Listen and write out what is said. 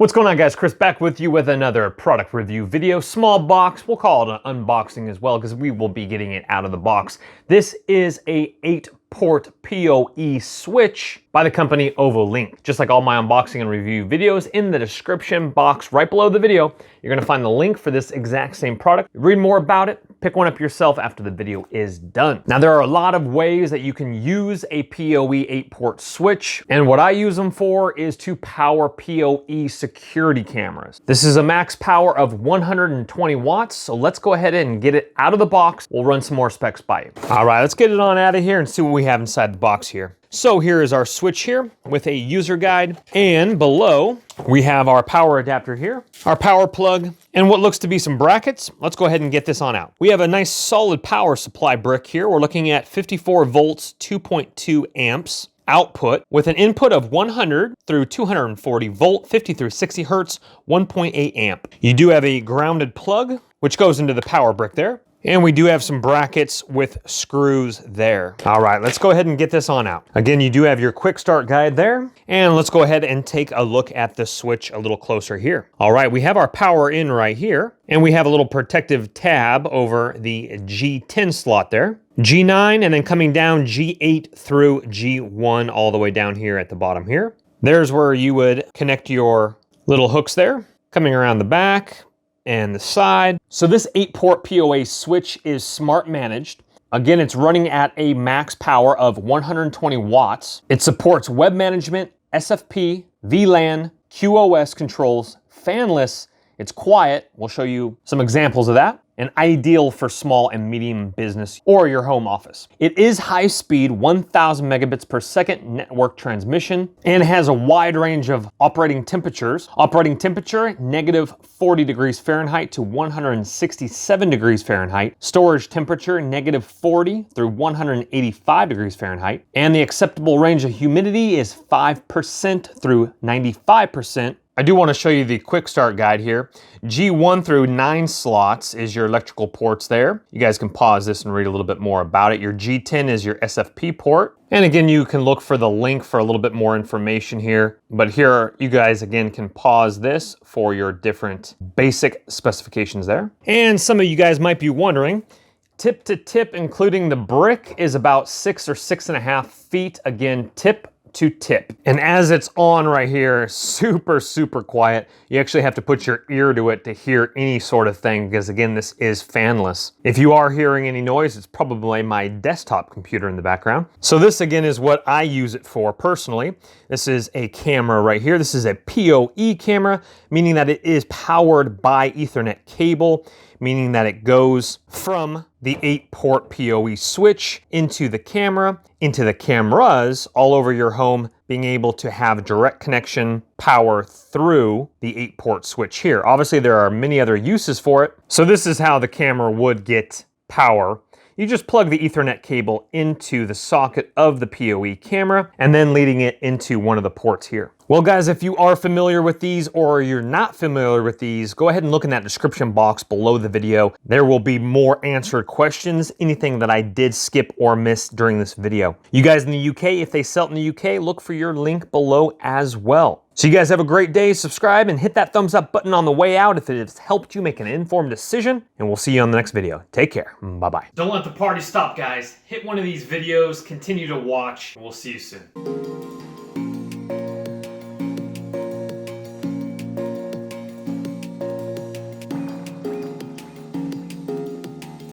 What's going on, guys? Chris back with you with another product review video. Small box, we'll call it an unboxing as well because we will be getting it out of the box. This is a 8-port PoE switch by the company Ovolink. Just like all my unboxing and review videos, in the description box right below the video, you're gonna find the link for this exact same product. Read more about it, pick one up yourself after the video is done. Now, there are a lot of ways that you can use a PoE 8-port switch, and what I use them for is to power PoE security cameras. This is a max power of 120 watts, so let's go ahead and get it out of the box. We'll run some more specs by you. All right, let's get it on out of here and see what we have inside the box here. So here is our switch here with a user guide, and below we have our power adapter here, our power plug, and what looks to be some brackets. Let's go ahead and get this on out. We have a nice solid power supply brick here. We're looking at 54 volts, 2.2 amps output with an input of 100 through 240 volt, 50 through 60 hertz, 1.8 amp. You do have a grounded plug, which goes into the power brick there. And we do have some brackets with screws there. All right, let's go ahead and get this on out. Again, you do have your quick start guide there. And let's go ahead and take a look at the switch a little closer here. All right, we have our power in right here. And we have a little protective tab over the G10 slot there. G9, and then coming down G8 through G1 all the way down here at the bottom here. There's where you would connect your little hooks there. Coming around the back and the side. So this 8-port PoE switch is smart managed. Again, it's running at a max power of 120 watts. It supports web management, SFP, VLAN, QoS controls, fanless. It's quiet. We'll show you some examples of that. And ideal for small and medium business or your home office. It is high speed, 1000 megabits per second network transmission, and has a wide range of operating temperatures. Operating temperature, negative 40 degrees Fahrenheit to 167 degrees Fahrenheit. Storage temperature, negative 40 through 185 degrees Fahrenheit. And the acceptable range of humidity is 5% through 95%. I do want to show you the quick start guide here. G1 through 9 slots is your electrical ports there. You guys can pause this and read a little bit more about it. Your G10 is your SFP port. And again, you can look for the link for a little bit more information here. But here, you guys again can pause this for your different basic specifications there. And some of you guys might be wondering, tip to tip, including the brick, is about 6 or 6.5 feet. Again, tip to tip. And as it's on right here, super quiet. You actually have to put your ear to it to hear any sort of thing because again, this is fanless. If you are hearing any noise, it's probably my desktop computer in the background. So this again is what I use it for personally. This is a camera right here. This is a PoE camera, meaning that it is powered by Ethernet cable, meaning that it goes from the 8-port PoE switch into the camera, into the cameras all over your home, being able to have direct connection power through the 8-port switch here. Obviously, there are many other uses for it. So this is how the camera would get power. You just plug the Ethernet cable into the socket of the PoE camera and then leading it into one of the ports here. Well, guys, if you are familiar with these or you're not familiar with these, go ahead and look in that description box below the video. There will be more answered questions, anything that I did skip or miss during this video. You guys in the UK, if they sell it in the UK, look for your link below as well. So you guys have a great day, subscribe and hit that thumbs up button on the way out if it has helped you make an informed decision, and we'll see you on the next video. Take care, bye-bye. Don't let the party stop, guys. Hit one of these videos, continue to watch, and we'll see you soon.